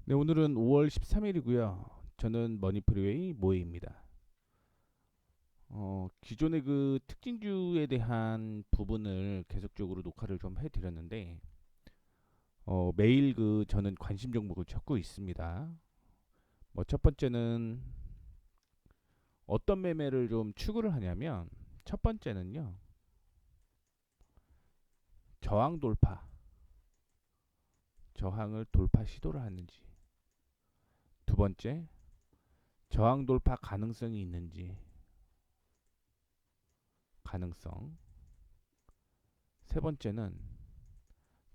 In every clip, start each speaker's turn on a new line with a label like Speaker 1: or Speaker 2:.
Speaker 1: 네, 오늘은 5월 13일이고요. 저는 머니프리웨이 모에입니다. 기존의 그 특징주에 대한 부분을 계속적으로 녹화를 좀 해드렸는데, 매일 그 저는 관심 종목을 찾고 있습니다. 뭐 첫 번째는 어떤 매매를 좀 추구를 하냐면, 첫 번째는요, 저항 돌파, 저항을 돌파 시도를 하는지, 두 번째, 저항 돌파 가능성이 있는지, 가능성, 세 번째는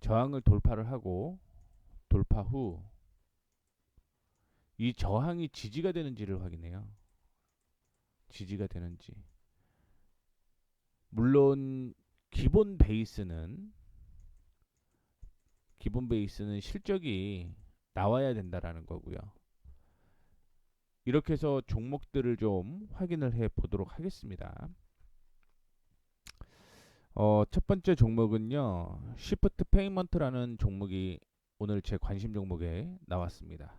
Speaker 1: 저항을 돌파를 하고 돌파 후 이 저항이 지지가 되는지를 확인해요. 지지가 되는지. 물론 기본 베이스는 실적이 나와야 된다라는 거고요. 이렇게 해서 종목들을 좀 확인을 해 보도록 하겠습니다. 첫 번째 종목은요. 시프트 페이먼트라는 종목이 오늘 제 관심 종목에 나왔습니다.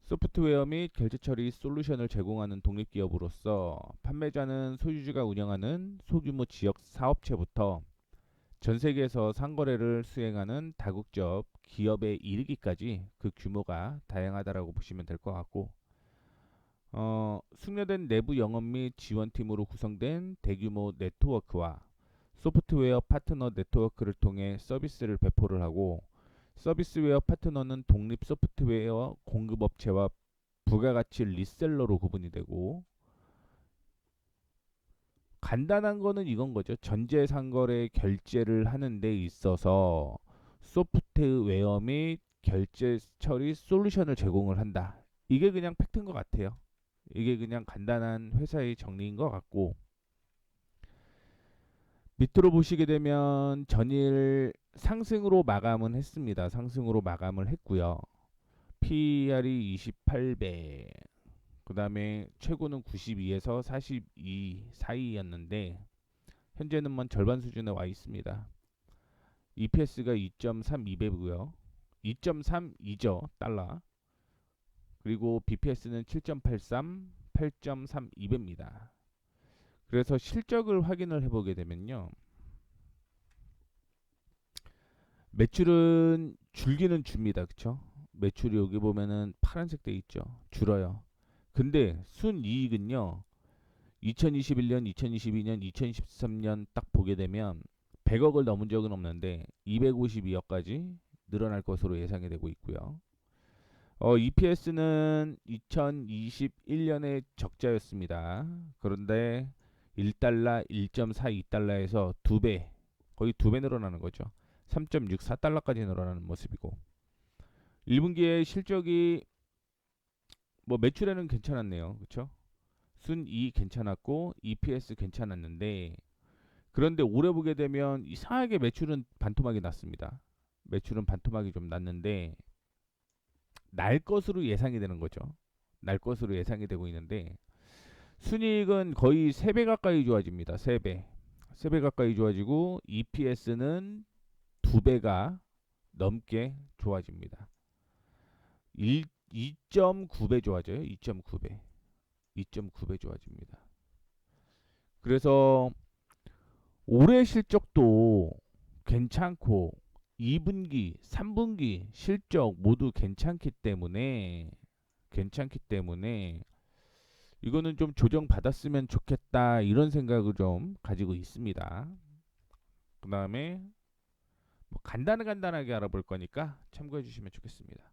Speaker 1: 소프트웨어 및 결제 처리 솔루션을 제공하는 독립기업으로서 판매자는 소유주가 운영하는 소규모 지역 사업체부터 전 세계에서 상거래를 수행하는 다국적 기업에 이르기까지 그 규모가 다양하다라고 보시면 될 것 같고, 숙려된 내부 영업 및 지원팀으로 구성된 대규모 네트워크와 소프트웨어 파트너 네트워크를 통해 서비스를 배포를 하고, 서비스웨어 파트너는 독립 소프트웨어 공급업체와 부가가치 리셀러로 구분이 되고, 간단한 거는 이건 거죠. 전재 상거래 결제를 하는 데 있어서 소프트웨어 및 결제 처리 솔루션을 제공을 한다. 이게 그냥 팩트인 것 같아요. 이게 그냥 간단한 회사의 정리인 것 같고, 밑으로 보시게 되면 전일 상승으로 마감은 했습니다. 상승으로 마감을 했고요. PER이 28배, 그 다음에 최고는 92에서 42 사이였는데 현재는 만 절반 수준에 와 있습니다. EPS가 2.32배고요. 2.32죠, 달러. 그리고 BPS는 7.83, 8.32배입니다. 그래서 실적을 확인을 해보게 되면요. 매출은 줄기는 줍니다. 그쵸? 매출이 여기 보면은 파란색 돼 있죠. 줄어요. 근데 순이익은요. 2021년, 2022년, 2023년 딱 보게 되면 100억을 넘은 적은 없는데 252억까지 늘어날 것으로 예상이 되고 있고요. EPS는 2021년에 적자였습니다. 그런데 1달러, 1.42달러에서 2배, 거의 2배 늘어나는 거죠. 3.64달러까지 늘어나는 모습이고 1분기에 실적이 뭐 매출에는 괜찮았네요. 그렇죠? 순이익 괜찮았고 EPS 괜찮았는데 그런데 올해 보게 되면 이상하게 매출은 반토막이 났습니다. 매출은 반토막이 좀 났는데 날 것으로 예상이 되는 거죠. 날 것으로 예상이 되고 있는데 순이익은 거의 3배 가까이 좋아집니다. 3배. 3배 가까이 좋아지고 EPS는 2배가 넘게 좋아집니다. 2.9배 좋아져요. 2.9배. 2.9배 좋아집니다. 그래서 올해 실적도 괜찮고 2분기, 3분기 실적 모두 괜찮기 때문에 이거는 좀 조정받았으면 좋겠다 이런 생각을 좀 가지고 있습니다. 그 다음에 뭐 간단하게 알아볼 거니까 참고해 주시면 좋겠습니다.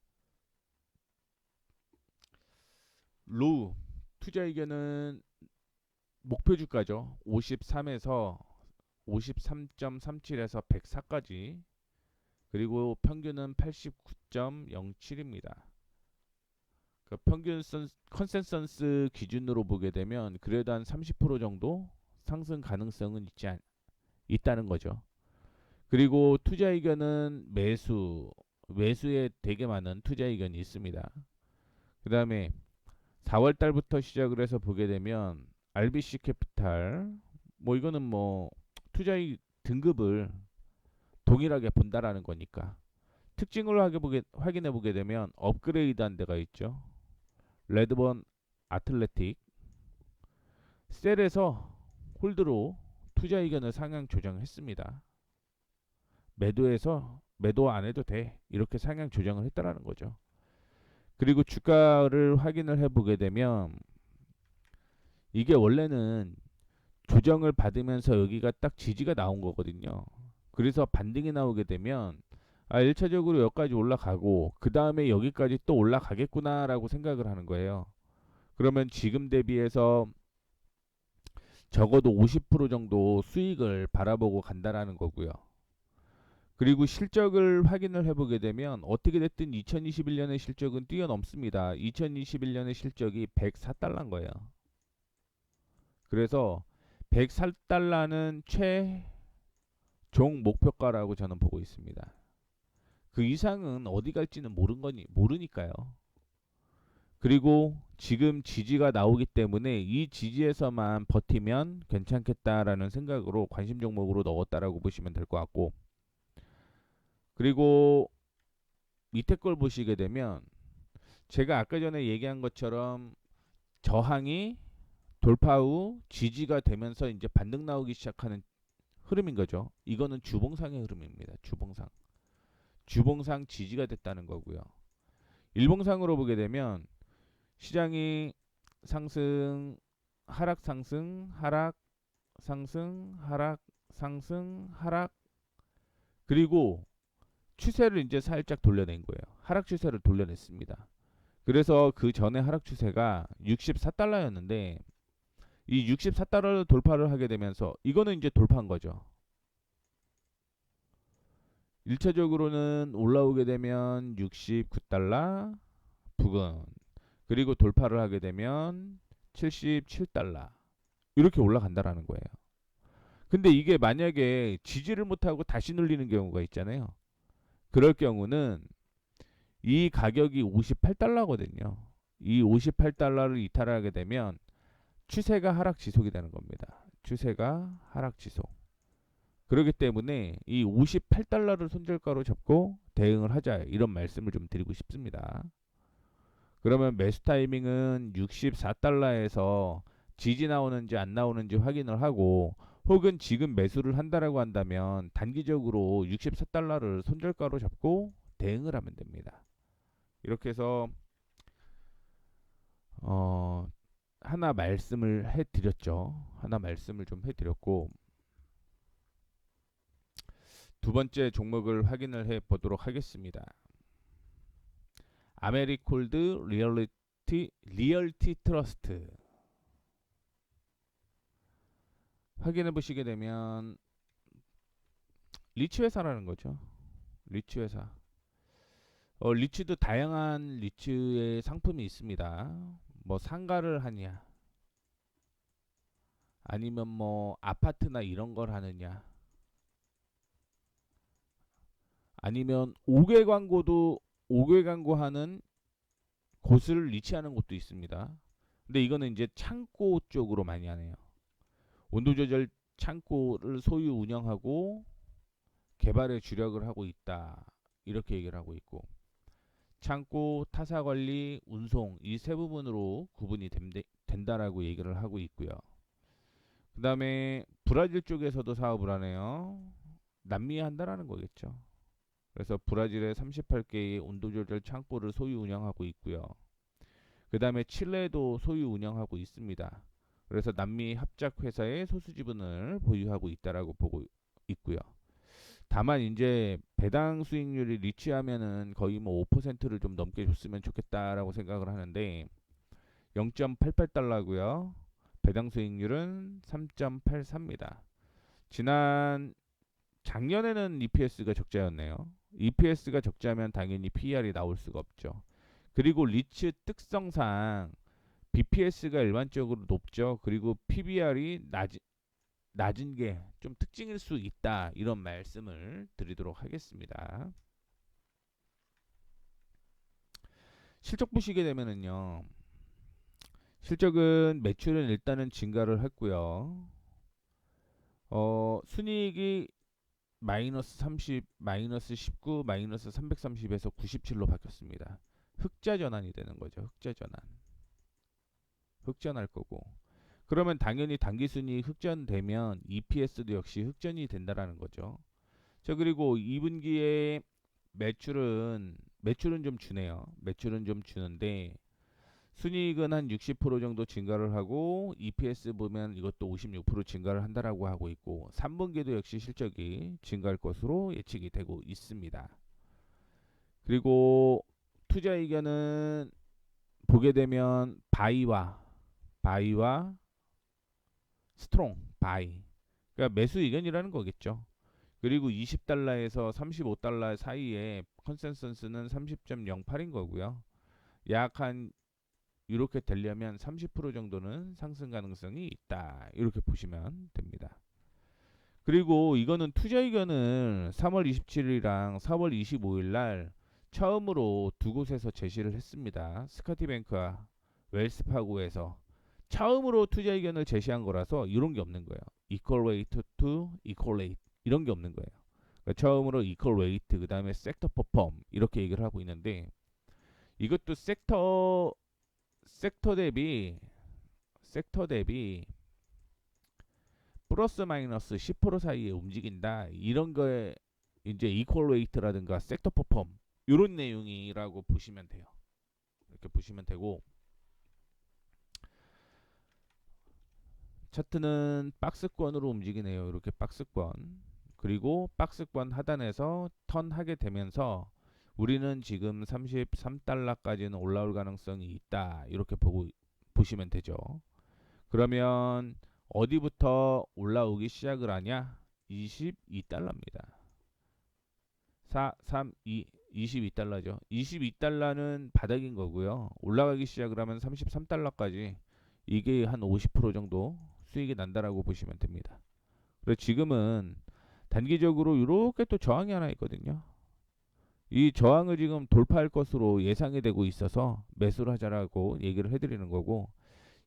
Speaker 1: 로우 투자 의견은 목표 주가죠. 53에서 53.37에서 104까지, 그리고 평균은 89.07입니다. 그 평균 컨센서스 기준으로 보게 되면 그래도 한 30% 정도 상승 가능성은 있다는 거죠. 그리고 투자 의견은 매수에 되게 많은 투자 의견이 있습니다. 그 다음에 4월 달부터 시작을 해서 보게 되면 RBC 캐피탈, 뭐 이거는 뭐 투자의 등급을 동일하게 본다라는 거니까 특징을 확인해 보게 되면 업그레이드한 데가 있죠. 레드번 아틀레틱 셀에서 홀드로 투자 의견을 상향 조정했습니다. 매도해서 매도 안 해도 돼 이렇게 상향 조정을 했다라는 거죠. 그리고 주가를 확인을 해보게 되면 이게 원래는 조정을 받으면서 여기가 딱 지지가 나온 거거든요. 그래서 반등이 나오게 되면 1차적으로 여기까지 올라가고 그 다음에 여기까지 또 올라가겠구나 라고 생각을 하는 거예요. 그러면 지금 대비해서 적어도 50% 정도 수익을 바라보고 간다라는 거고요. 그리고 실적을 확인을 해보게 되면 어떻게 됐든 2021년의 실적은 뛰어넘습니다. 2021년의 실적이 104달러인 거예요. 그래서 104달러는 최종 목표가라고 저는 보고 있습니다. 그 이상은 어디 갈지는 모르니까요. 그리고 지금 지지가 나오기 때문에 이 지지에서만 버티면 괜찮겠다라는 생각으로 관심 종목으로 넣었다라고 보시면 될 것 같고, 그리고 밑에 걸 보시게 되면 제가 아까 전에 얘기한 것처럼 저항이 돌파 후 지지가 되면서 이제 반등 나오기 시작하는 흐름인 거죠. 이거는 주봉상의 흐름입니다. 주봉상 지지가 됐다는 거고요. 일봉상으로 보게 되면 시장이 상승, 하락, 상승, 하락, 상승, 하락, 상승, 하락, 그리고 추세를 이제 살짝 돌려낸 거예요. 하락 추세를 돌려냈습니다. 그래서 그 전에 하락 추세가 64달러였는데 이 64달러를 돌파를 하게 되면서 이거는 이제 돌파한 거죠. 1차적으로는 올라오게 되면 69달러 부근, 그리고 돌파를 하게 되면 77달러 이렇게 올라간다라는 거예요. 근데 이게 만약에 지지를 못하고 다시 눌리는 경우가 있잖아요. 그럴 경우는 이 가격이 58달러거든요. 이 58달러를 이탈하게 되면 추세가 하락 지속이 되는 겁니다. 추세가 하락 지속. 그렇기 때문에 이 58달러를 손절가로 잡고 대응을 하자 이런 말씀을 좀 드리고 싶습니다. 그러면 매수 타이밍은 64달러에서 지지 나오는지 안 나오는지 확인을 하고, 혹은 지금 매수를 한다라고 한다면 단기적으로 64달러를 손절가로 잡고 대응을 하면 됩니다. 이렇게 해서 어 하나 말씀을 해드렸죠. 하나 말씀을 좀 해드렸고, 두 번째 종목을 확인을 해 보도록 하겠습니다. 아메리콜드 리얼티 트러스트 확인해 보시게 되면 리츠 회사라는 거죠. 리츠 회사. 리츠도 다양한 리츠의 상품이 있습니다. 뭐 상가를 하냐, 아니면 뭐 아파트나 이런 걸 하느냐, 아니면 5개 광고 하는 곳을 리치하는 곳도 있습니다. 근데 이거는 이제 창고 쪽으로 많이 하네요. 온도 조절 창고를 소유 운영하고 개발에 주력을 하고 있다. 이렇게 얘기를 하고 있고, 창고, 타사 관리, 운송 이 세 부분으로 구분이 된다라고 얘기를 하고 있고요. 그 다음에 브라질 쪽에서도 사업을 하네요. 남미에 한다라는 거겠죠. 그래서 브라질에 38개의 온도 조절 창고를 소유 운영하고 있고요. 그 다음에 칠레도 소유 운영하고 있습니다. 그래서 남미 합작 회사의 소수 지분을 보유하고 있다라고 보고 있고요. 다만 이제 배당 수익률이 리치하면은 거의 뭐 5%를 좀 넘게 줬으면 좋겠다라고 생각을 하는데 0.88달러고요. 배당 수익률은 3.84입니다. 작년에는 EPS가 적자였네요. EPS가 적자면 당연히 PER이 나올 수가 없죠. 그리고 리츠 특성상 BPS가 일반적으로 높죠. 그리고 PBR이 낮은 게 좀 특징일 수 있다. 이런 말씀을 드리도록 하겠습니다. 실적 보시게 되면은요. 실적은 매출은 일단은 증가를 했고요. 순이익이 마이너스 30, 마이너스 19, 마이너스 330에서 97로 바뀌었습니다. 흑자 전환이 되는 거죠. 흑자 전환. 흑전할 거고. 그러면 당연히 당기순이익 흑전되면 EPS도 역시 흑전이 된다라는 거죠. 자, 그리고 2분기에 매출은 좀 주네요. 매출은 좀 주는데 순이익은 한 60% 정도 증가를 하고 EPS 보면 이것도 56% 증가를 한다라고 하고 있고 3분기도 역시 실적이 증가할 것으로 예측이 되고 있습니다. 그리고 투자 의견은 보게 되면 바이와 스트롱 바이, 그러니까 매수 의견이라는 거겠죠. 그리고 20달러에서 35달러 사이에 컨센서스는 30.08인 거고요. 약 한 이렇게 되려면 30% 정도는 상승 가능성이 있다. 이렇게 보시면 됩니다. 그리고 이거는 투자 의견을 3월 27일이랑 4월 25일 날 처음으로 두 곳에서 제시를 했습니다. 스카티뱅크와 웰스파고에서 처음으로 투자 의견을 제시한 거라서 이런 게 없는 거예요. equal weight to equal rate 이런 게 없는 거예요. 그러니까 처음으로 equal weight 그다음에 섹터 퍼폼 이렇게 얘기를 하고 있는데 이것도 섹터 대비 플러스 마이너스 10% 사이에 움직인다. 이런 거에 이제 이퀄 웨이트라든가 섹터 퍼폼 이런 내용이라고 보시면 돼요. 이렇게 보시면 되고 차트는 박스권으로 움직이네요. 이렇게 박스권. 그리고 박스권 하단에서 턴하게 되면서 우리는 지금 33달러까지는 올라올 가능성이 있다. 이렇게 보시면 되죠. 그러면 어디부터 올라오기 시작을 하냐? 22달러입니다. 22달러죠. 22달러는 바닥인 거고요. 올라가기 시작을 하면 33달러까지 이게 한 50% 정도 수익이 난다라고 보시면 됩니다. 그래서 지금은 단기적으로 이렇게 또 저항이 하나 있거든요. 이 저항을 지금 돌파할 것으로 예상이 되고 있어서 매수를 하자라고 얘기를 해드리는 거고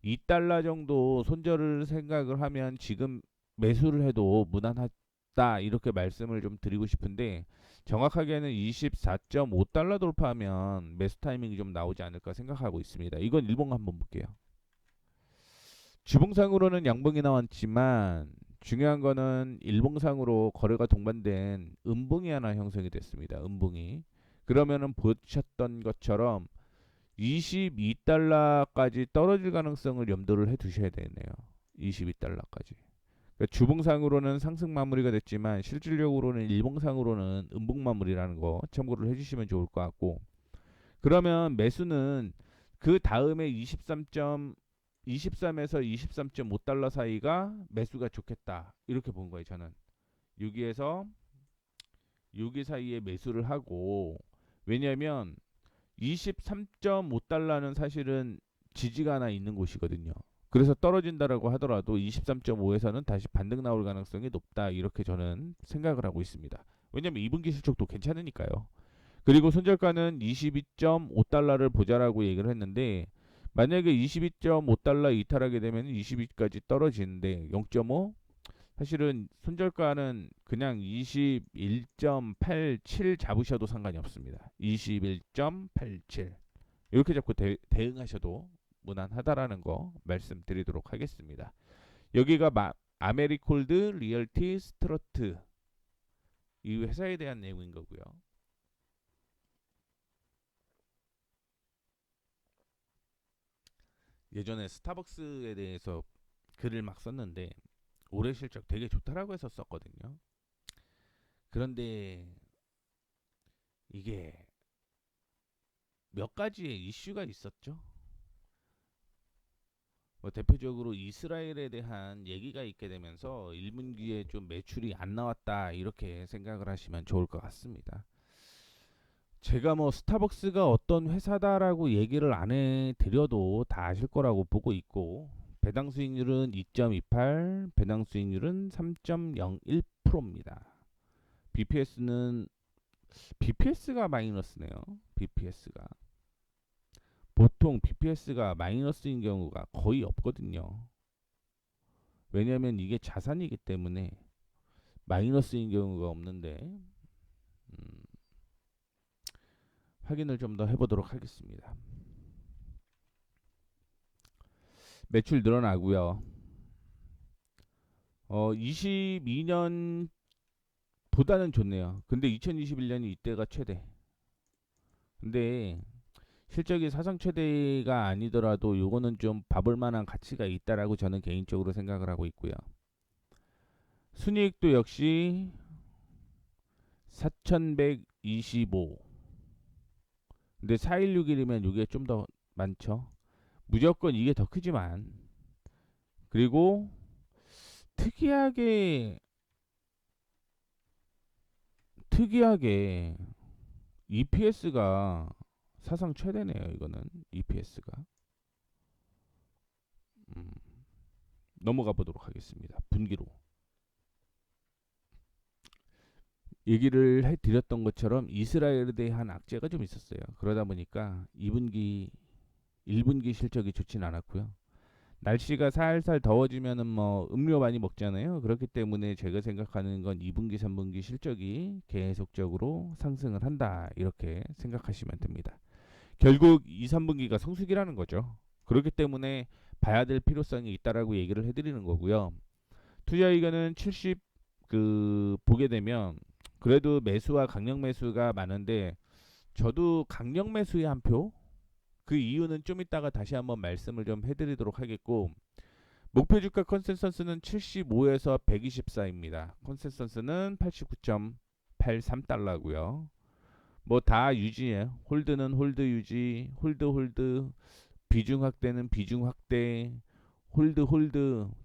Speaker 1: 2달러 정도 손절을 생각을 하면 지금 매수를 해도 무난하다 이렇게 말씀을 좀 드리고 싶은데 정확하게는 24.5달러 돌파하면 매수 타이밍이 좀 나오지 않을까 생각하고 있습니다. 이건 일봉 한번 볼게요. 주봉상으로는 양봉이 나왔지만 중요한 거는 일봉상으로 거래가 동반된 음봉이 하나 형성이 됐습니다. 음봉이. 그러면은 보셨던 것처럼 22달러까지 떨어질 가능성을 염두를 해 두셔야 되네요. 22달러까지. 그러니까 주봉상으로는 상승 마무리가 됐지만 실질적으로는 일봉상으로는 음봉 마무리라는 거 참고를 해주시면 좋을 것 같고 그러면 매수는 그 다음에 23에서 23.5달러 사이가 매수가 좋겠다 이렇게 본 거예요. 저는 여기에서 여기 사이에 매수를 하고 왜냐하면 23.5달러는 사실은 지지가 하나 있는 곳이거든요. 그래서 떨어진다라고 하더라도 23.5에서는 다시 반등 나올 가능성이 높다. 이렇게 저는 생각을 하고 있습니다. 왜냐면 2분기 실적도 괜찮으니까요. 그리고 손절가는 22.5달러를 보자라고 얘기를 했는데 만약에 22.5달러 이탈하게 되면 22까지 떨어지는데 0.5 사실은 손절가는 그냥 21.87 잡으셔도 상관이 없습니다. 21.87 이렇게 잡고 대응하셔도 무난하다라는 거 말씀드리도록 하겠습니다. 여기가 아메리콜드 리얼티 스트러트 이 회사에 대한 내용인 거고요. 예전에 스타벅스에 대해서 글을 막 썼는데 올해 실적 되게 좋다라고 해서 썼거든요. 그런데 이게 몇 가지의 이슈가 있었죠. 뭐 대표적으로 이스라엘에 대한 얘기가 있게 되면서 1분기에 좀 매출이 안 나왔다 이렇게 생각을 하시면 좋을 것 같습니다. 제가 뭐 스타벅스가 어떤 회사다라고 얘기를 안 해드려도 다 아실 거라고 보고 있고 배당 수익률은 2.28, 배당 수익률은 3.01%입니다. BPS가 마이너스네요. BPS가 보통 BPS가 마이너스인 경우가 거의 없거든요. 왜냐하면 이게 자산이기 때문에 마이너스인 경우가 없는데 확인을 좀 더 해보도록 하겠습니다. 매출 늘어나고요. 22년보다는 좋네요. 근데 2021년이 이때가 최대. 근데 실적이 사상 최대가 아니더라도 요거는 좀 봐볼 만한 가치가 있다라고 저는 개인적으로 생각을 하고 있고요. 순이익도 역시 4125. 근데 4161이면 이게 좀 더 많죠. 무조건 이게 더 크지만, 그리고 특이하게 EPS가 사상 최대네요. 이거는 EPS가 넘어가 보도록 하겠습니다. 분기로 얘기를 해드렸던 것처럼 이스라엘에 대한 악재가 좀 있었어요. 그러다 보니까 2분기, 1분기 실적이 좋진 않았고요. 날씨가 살살 더워지면은 뭐 음료 많이 먹잖아요. 그렇기 때문에 제가 생각하는 건 2분기, 3분기 실적이 계속적으로 상승을 한다. 이렇게 생각하시면 됩니다. 결국 2, 3분기가 성수기라는 거죠. 그렇기 때문에 봐야 될 필요성이 있다라고 얘기를 해드리는 거고요. 투자 의견은 70 보게 되면 그래도 매수와 강력 매수가 많은데 저도 강력 매수의 한 표. 그 이유는 좀 이따가 다시 한번 말씀을 좀 해드리도록 하겠고, 목표 주가 컨센서스는 75에서 124입니다. 컨센서스는 89.83달러고요. 뭐 다 유지해요. 홀드는 홀드 유지, 홀드, 비중 확대는 비중 확대, 홀드.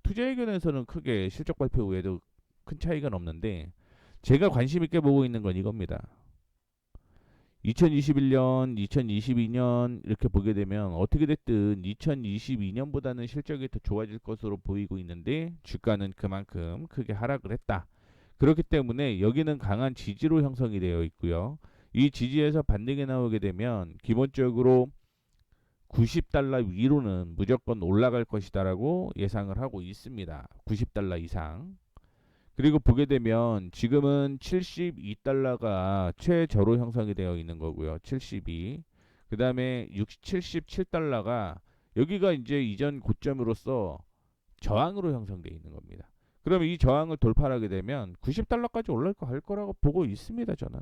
Speaker 1: 투자 의견에서는 크게 실적 발표 외에도 큰 차이가 없는데 제가 관심 있게 보고 있는 건 이겁니다. 2021년, 2022년 이렇게 보게 되면 어떻게 됐든 2022년보다는 실적이 더 좋아질 것으로 보이고 있는데 주가는 그만큼 크게 하락을 했다. 그렇기 때문에 여기는 강한 지지로 형성이 되어 있고요. 이 지지에서 반등이 나오게 되면 기본적으로 90달러 위로는 무조건 올라갈 것이다라고 예상을 하고 있습니다. 90달러 이상. 그리고 보게 되면 지금은 72달러가 최저로 형성이 되어 있는 거고요. 72. 그 다음에 77달러가 여기가 이제 이전 고점으로서 저항으로 형성되어 있는 겁니다. 그러면 이 저항을 돌파하게 되면 90달러까지 올라갈 거라고 보고 있습니다. 저는.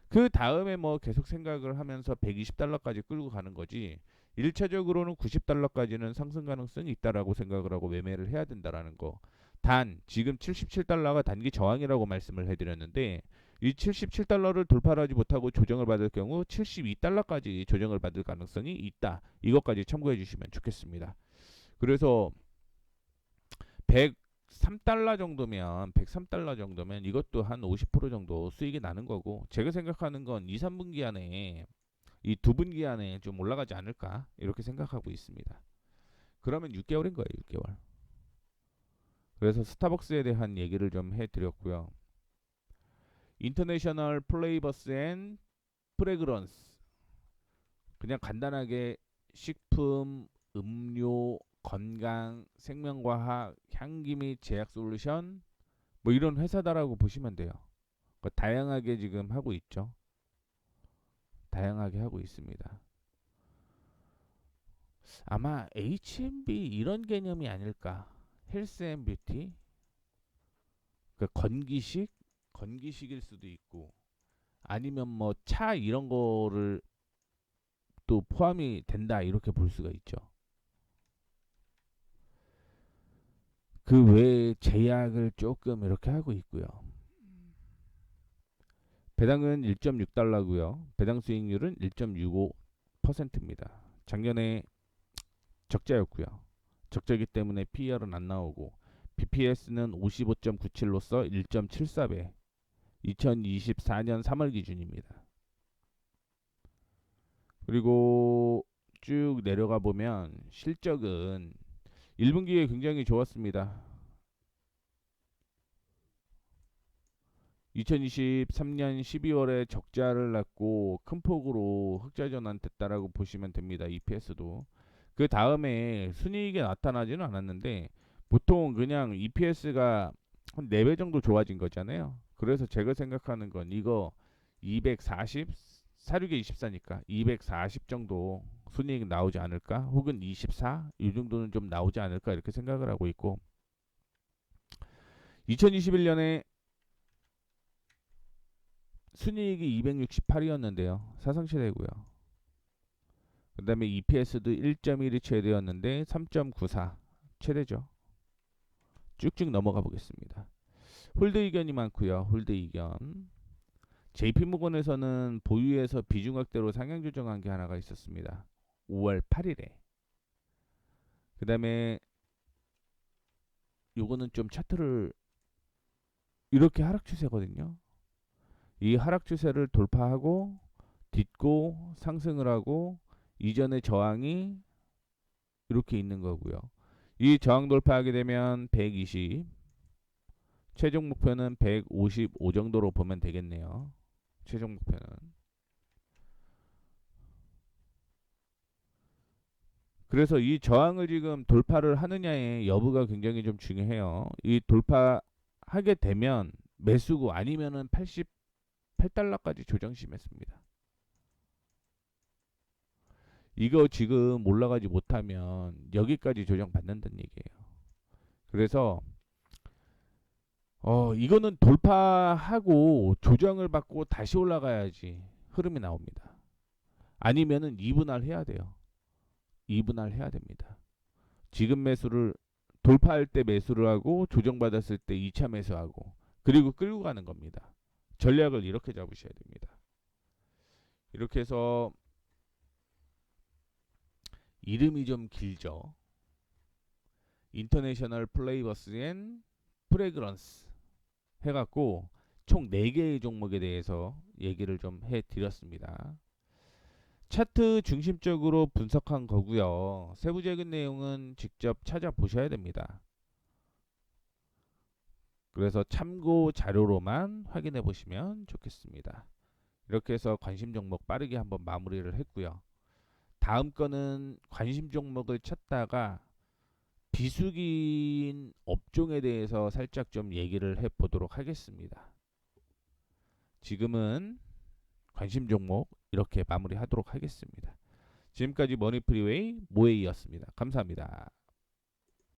Speaker 1: 그 다음에 뭐 계속 생각을 하면서 120달러까지 끌고 가는 거지. 1차적으로는 90달러까지는 상승 가능성이 있다라고 생각을 하고 매매를 해야 된다라는 거. 단 지금 77달러가 단기 저항이라고 말씀을 해드렸는데 이 77달러를 돌파하지 못하고 조정을 받을 경우 72달러까지 조정을 받을 가능성이 있다. 이것까지 참고해 주시면 좋겠습니다. 그래서 103달러 정도면 이것도 한 50% 정도 수익이 나는 거고, 제가 생각하는 건 2, 3분기 안에 이 두 분기 안에 좀 올라가지 않을까 이렇게 생각하고 있습니다. 그러면 6개월인 거예요. 6개월. 그래서 스타벅스에 대한 얘기를 좀 해드렸고요. 인터내셔널 플레이버스 앤 프레그런스, 그냥 간단하게 식품, 음료, 건강, 생명과학, 향기 및 제약 솔루션 뭐 이런 회사다라고 보시면 돼요. 다양하게 지금 하고 있죠. 다양하게 하고 있습니다. 아마 H&B 이런 개념이 아닐까. 헬스 앤 뷰티, 그러니까 건기식일 수도 있고, 아니면 뭐 차 이런 거를 또 포함이 된다 이렇게 볼 수가 있죠. 그 외에 제약을 조금 이렇게 하고 있고요. 배당은 1.6달러고요. 배당 수익률은 1.65%입니다. 작년에 적자였고요. 적자이기 때문에 PER은 안 나오고 BPS는 55.97로서 1.74배. 2024년 3월 기준입니다. 그리고 쭉 내려가 보면 실적은 1분기에 굉장히 좋았습니다. 2023년 12월에 적자를 났고 큰 폭으로 흑자 전환됐다라고 보시면 됩니다. EPS도. 그 다음에 순이익이 나타나지는 않았는데 보통 그냥 EPS가 한 4배 정도 좋아진 거잖아요. 그래서 제가 생각하는 건 이거 240, 46에 24니까 240 정도 순이익 나오지 않을까? 혹은 24? 이 정도는 좀 나오지 않을까? 이렇게 생각을 하고 있고, 2021년에 순이익이 268이었는데요. 사상최대고요. 그 다음에 EPS도 1.12 최대였는데 3.94 최대죠. 쭉쭉 넘어가 보겠습니다. 홀드 의견이 많고요. 홀드 의견. JP모건에서는 보유에서 비중확대로 상향 조정한 게 하나가 있었습니다. 5월 8일에. 그 다음에 요거는 좀 차트를 이렇게 하락 추세거든요. 이 하락 추세를 돌파하고 딛고 상승을 하고 이전의 저항이 이렇게 있는 거고요. 이 저항 돌파하게 되면 120, 최종 목표는 155 정도로 보면 되겠네요. 최종 목표는. 그래서 이 저항을 지금 돌파를 하느냐의 여부가 굉장히 좀 중요해요. 이 돌파하게 되면 매수고 아니면은 88달러까지 조정 심했습니다. 이거 지금 올라가지 못하면 여기까지 조정 받는다는 얘기예요. 그래서 이거는 돌파하고 조정을 받고 다시 올라가야지 흐름이 나옵니다. 아니면은 2분할 해야 돼요. 2분할 해야 됩니다. 지금 매수를 돌파할 때 매수를 하고 조정받았을 때 2차 매수하고 그리고 끌고 가는 겁니다. 전략을 이렇게 잡으셔야 됩니다. 이렇게 해서 이름이 좀 길죠. 인터내셔널 플레이버스 앤 프레그런스 해갖고 총 4개의 종목에 대해서 얘기를 좀 해드렸습니다. 차트 중심적으로 분석한 거고요. 세부적인 내용은 직접 찾아보셔야 됩니다. 그래서 참고 자료로만 확인해 보시면 좋겠습니다. 이렇게 해서 관심 종목 빠르게 한번 마무리를 했고요. 다음 거는 관심 종목을 찾다가 비수기인 업종에 대해서 살짝 좀 얘기를 해 보도록 하겠습니다. 지금은 관심 종목 이렇게 마무리하도록 하겠습니다. 지금까지 머니프리웨이 모에이였습니다. 감사합니다.